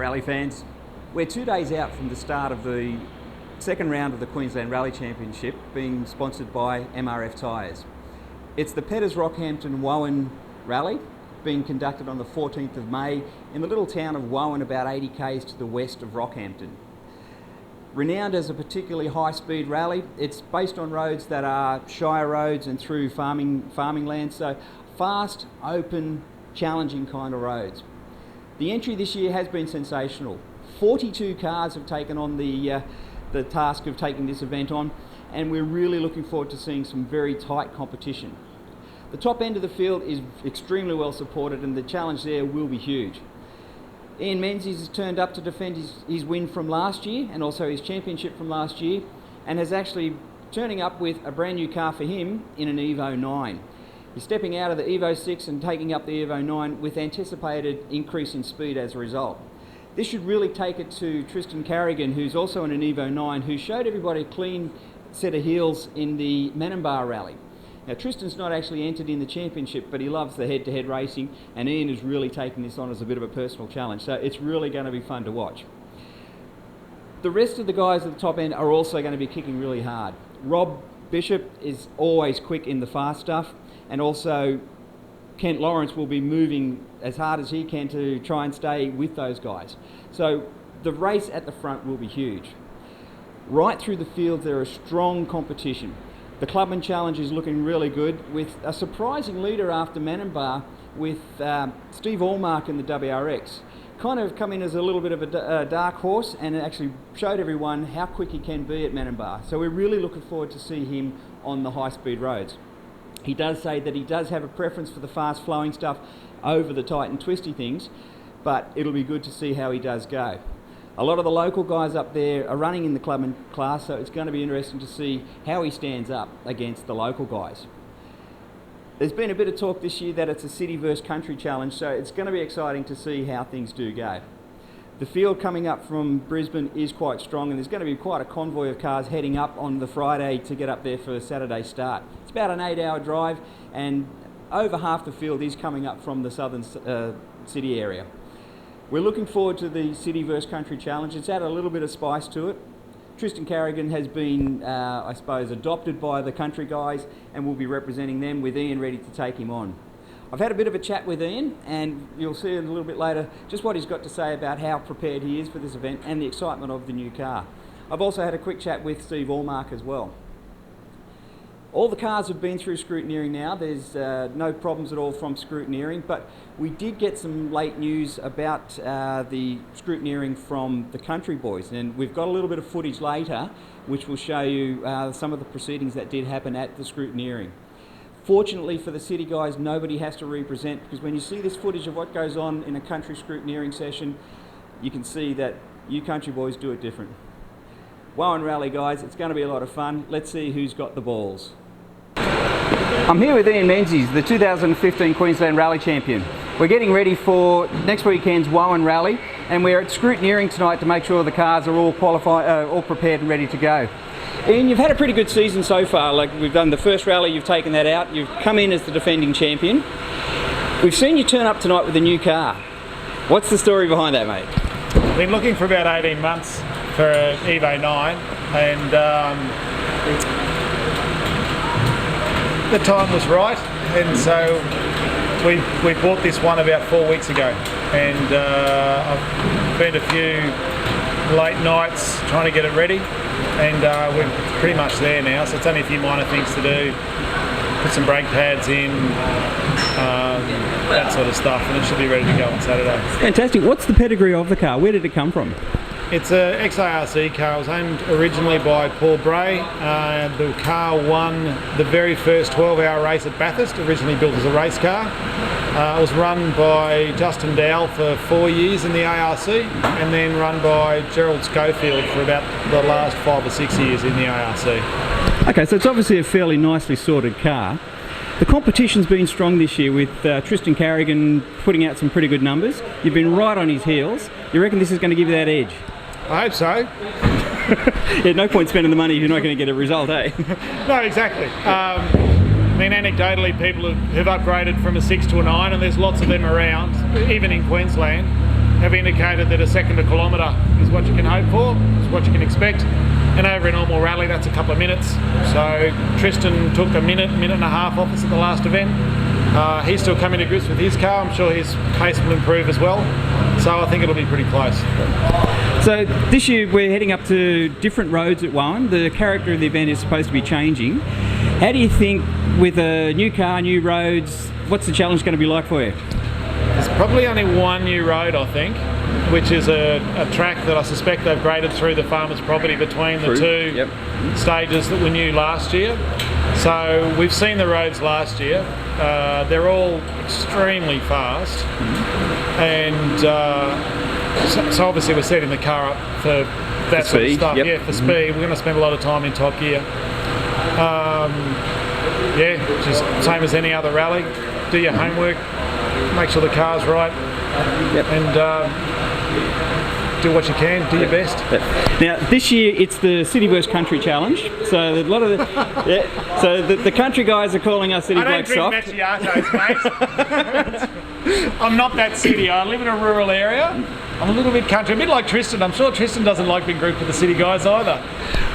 rally fans. We're 2 days out from the start of the second round of the Queensland Rally Championship, being sponsored by MRF Tyres. It's the Pedders Rockhampton Wowan Rally, being conducted on the 14th of May in the little town of Wowan, about 80 k's to the west of Rockhampton. Renowned as a particularly high-speed rally, it's based on roads that are shire roads and through farming land, so fast, open, challenging kind of roads. The entry this year has been sensational. 42 cars have taken on the task of taking this event on, and we're really looking forward to seeing some very tight competition. The top end of the field is extremely well supported, and the challenge there will be huge. Menzies has turned up to defend his win from last year and also his championship from last year, and has actually turning up with a brand new car for him in an Evo 9. He's stepping out of the Evo 6 and taking up the Evo 9 with anticipated increase in speed as a result. This should really take it to Tristan Carrigan, who's also in an Evo 9, who showed everybody a clean set of heels in the Menzies rally. Now, Tristan's not actually entered in the championship, but he loves the head-to-head racing, and Ian is really taking this on as a bit of a personal challenge, so it's really going to be fun to watch. The rest of the guys at the top end are also going to be kicking really hard. Rob Bishop is always quick in the fast stuff, and also Kent Lawrence will be moving as hard as he can to try and stay with those guys. So the race at the front will be huge. Right through the field there is strong competition. The Clubman Challenge is looking really good, with a surprising leader after Menzies with Steve Allmark in the WRX. Kind of come in as a little bit of a dark horse, and actually showed everyone how quick he can be at Menzies. So we're really looking forward to see him on the high-speed roads. He does say that he does have a preference for the fast-flowing stuff over the tight and twisty things, but it'll be good to see how he does go. A lot of the local guys up there are running in the Clubman class, so it's going to be interesting to see how he stands up against the local guys. There's been a bit of talk this year that it's a city versus country challenge, so it's going to be exciting to see how things do go. The field coming up from Brisbane is quite strong, and there's going to be quite a convoy of cars heading up on the Friday to get up there for a Saturday start. It's about an 8-hour drive, and over half the field is coming up from the southern city area. We're looking forward to the City vs Country Challenge. It's added a little bit of spice to it. Tristan Carrigan has been, I suppose, adopted by the country guys, and will be representing them with Ian ready to take him on. I've had a bit of a chat with Ian, and you'll see a little bit later just what he's got to say about how prepared he is for this event and the excitement of the new car. I've also had a quick chat with Steve Allmark as well. All the cars have been through scrutineering now. There's no problems at all from scrutineering, but we did get some late news about the scrutineering from the country boys, and we've got a little bit of footage later which will show you some of the proceedings that did happen at the scrutineering. Fortunately for the city guys, nobody has to represent, because when you see this footage of what goes on in a country scrutineering session, you can see that you country boys do it different. Wowan Rally guys, it's going to be a lot of fun. Let's see who's got the balls. I'm here with Ian Menzies, the 2015 Queensland Rally Champion. We're getting ready for next weekend's Wowan Rally, and we're at scrutineering tonight to make sure the cars are all prepared and ready to go. Ian, you've had a pretty good season so far. Like, we've done the first rally, you've taken that out, you've come in as the defending champion. We've seen you turn up tonight with a new car. What's the story behind that, mate? I've been looking for about 18 months for an Evo 9, and the time was right, and so we bought this one about 4 weeks ago, and I've spent a few late nights trying to get it ready, and we're pretty much there now, so it's only a few minor things to do. Put some brake pads in, that sort of stuff, and it should be ready to go on Saturday. Fantastic. What's the pedigree of the car? Where did it come from? It's a XARC car. It was owned originally by Paul Bray. The car won the very first 12-hour race at Bathurst, originally built as a race car. It was run by Justin Dowell for 4 years in the ARC, and then run by Gerald Schofield for about the last 5 or 6 years in the ARC. Okay, so it's obviously a fairly nicely sorted car. The competition's been strong this year, with Tristan Carrigan putting out some pretty good numbers. You've been right on his heels. You reckon this is going to give you that edge? I hope so. Yeah, no point spending the money if you're not going to get a result, eh? No, exactly. I mean, anecdotally, people have upgraded from a 6 to a 9, and there's lots of them around, even in Queensland. have indicated that a second a kilometre is what you can hope for, is what you can expect. And over in Allmark Rally, that's a couple of minutes. So Tristan took a minute and a half off us at the last event. He's still coming to grips with his car. I'm sure his pace will improve as well. So I think it'll be pretty close. So this year we're heading up to different roads at Wowan. The character of the event is supposed to be changing. How do you think, with a new car, new roads, what's the challenge going to be like for you? There's probably only one new road, I think, which is a track that I suspect they've graded through the farmer's property between the two stages that were new last year. So we've seen the roads last year. They're all extremely fast, and so obviously we're setting the car up for that sort of stuff. Yeah, for speed. We're going to spend a lot of time in top gear. Just same as any other rally. Do your homework, make sure the car's right, and do what you can, do your best. Now this year it's the City vs Country Challenge, so a lot of the country guys are calling us City Black Soft. I don't drink macchiatos, mate. I'm not that city. I live in a rural area. I'm a little bit country, a bit like Tristan. I'm sure Tristan doesn't like being grouped with the city guys either.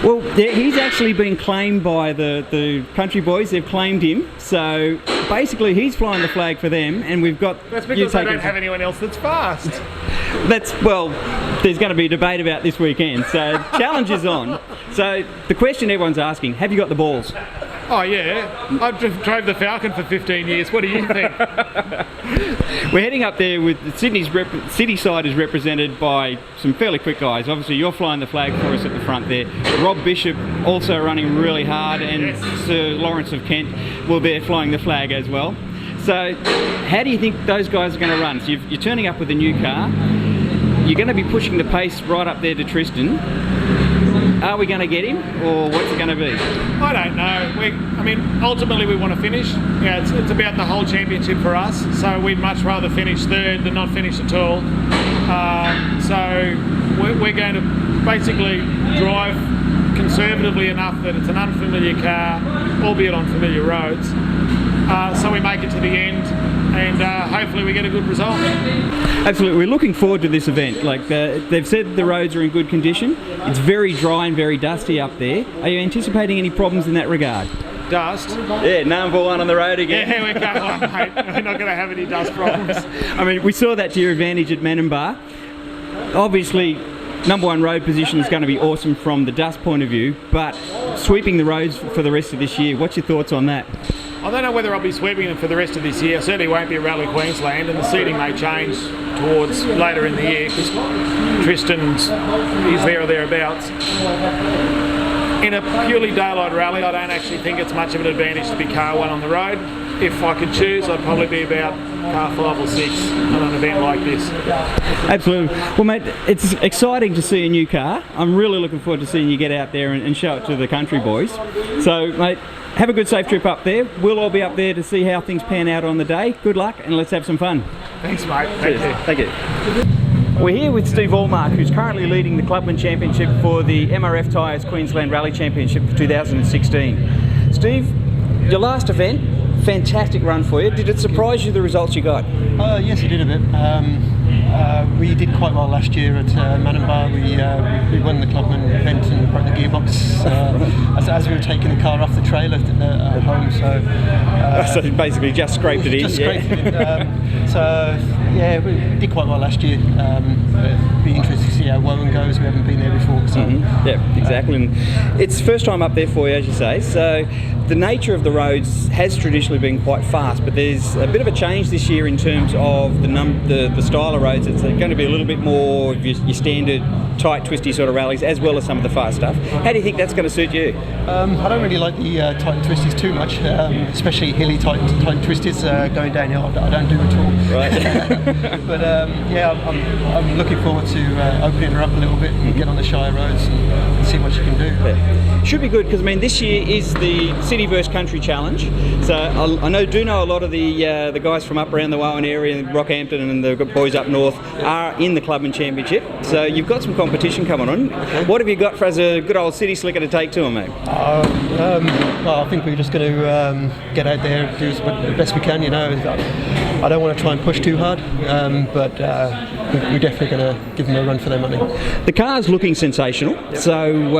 Well, he's actually been claimed by the country boys. They've claimed him, so basically he's flying the flag for them, and we've got. That's because they don't have anyone else that's fast. There's going to be a debate about this weekend, so challenge is on. So the question everyone's asking: have you got the balls? Oh yeah, I've drove the Falcon for 15 years. What do you think? We're heading up there with Sydney's city side is represented by some fairly quick guys. Obviously you're flying the flag for us at the front there. Rob Bishop also running really hard, and Sir Lawrence of Kent will be flying the flag as well. So how do you think those guys are going to run? So you're turning up with a new car. You're going to be pushing the pace right up there to Tristan. Are we going to get him, or what's it going to be? I don't know. Ultimately we want to finish. Yeah, it's about the whole championship for us. So we'd much rather finish third than not finish at all. So we're going to basically drive conservatively enough that it's an unfamiliar car, albeit on familiar roads. So we make it to the end, and hopefully we get a good result. Absolutely, we're looking forward to this event. They've said the roads are in good condition. It's very dry and very dusty up there. Are you anticipating any problems in that regard? Dust? Yeah, number one on the road again. Yeah, we're going on, mate. We're not going to have any dust problems. We saw that to your advantage at Menzies. Obviously, number one road position is going to be awesome from the dust point of view, but sweeping the roads for the rest of this year, what's your thoughts on that? I don't know whether I'll be sweeping them for the rest of this year. I certainly won't be at Rally Queensland, and the seating may change towards later in the year because Tristan's is there or thereabouts. In a purely daylight rally, I don't actually think it's much of an advantage to be car one on the road. If I could choose, I'd probably be about car 5 or 6 on an event like this. Absolutely. Well, mate, it's exciting to see a new car. I'm really looking forward to seeing you get out there and show it to the country boys. So, mate, have a good safe trip up there. We'll all be up there to see how things pan out on the day. Good luck, and let's have some fun. Thanks, mate. Thank you. We're here with Steve Allmark, who's currently leading the Clubman Championship for the MRF Tyres Queensland Rally Championship for 2016. Steve, your last event, fantastic run for you. Did it surprise you, the results you got? Yes, it did a bit. We did quite well last year at Menzies. We won the Clubman event and broke the gearbox as we were taking the car off the trailer at home. So basically just scraped it in. Just scraped it in. So yeah, we did quite well last year. It'd be interesting to see how Wowan goes. We haven't been there before. So yeah, exactly. And it's first time up there for you, as you say. So the nature of the roads has traditionally been quite fast, but there's a bit of a change this year in terms of the style of roads. It's going to be a little bit more of your standard tight, twisty sort of rallies, as well as some of the fast stuff. How do you think that's going to suit you? I don't really like the tight and twisties too much, especially hilly tight and twisties going downhill. I don't do at all. Right. But yeah, I'm looking forward to to opening her up a little bit and get on the shire roads and see what she can do. Yeah. Should be good, because I mean this year is the City vs Country Challenge. So I do know a lot of the guys from up around the Wowan area, Rockhampton and the boys up north are in the Clubman Championship. So you've got some competition coming on. Okay. What have you got for as a good old city slicker to take to them, mate? Well, I think we're just going to get out there and do the best we can. You know, I don't want to try and push too hard, but we're definitely going to give them a run for their money. The car's looking sensational. Yep. So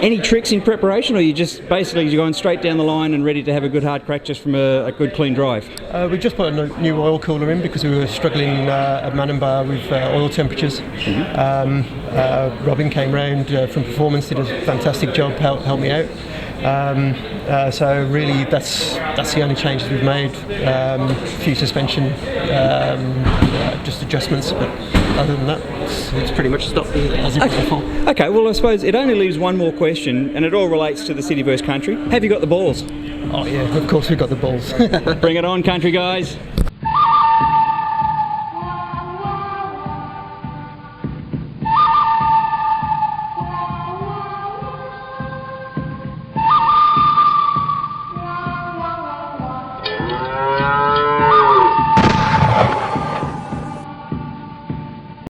any tricks in preparation, or you just basically you're going straight down the line and ready to have a good hard crack just from a good clean drive? We just put a new oil cooler in because we were struggling at Manenbar with oil temperatures. Mm-hmm. Robin came round from Performance, did a fantastic job, helped me out. So really that's the only changes we've made. A few suspension just adjustments, but other than that it's pretty much stopped as it was before. Okay, well I suppose it only leaves one more question, and it all relates to the City vs Country. Have you got the balls? Oh yeah, of course we've got the balls. Bring it on, country guys.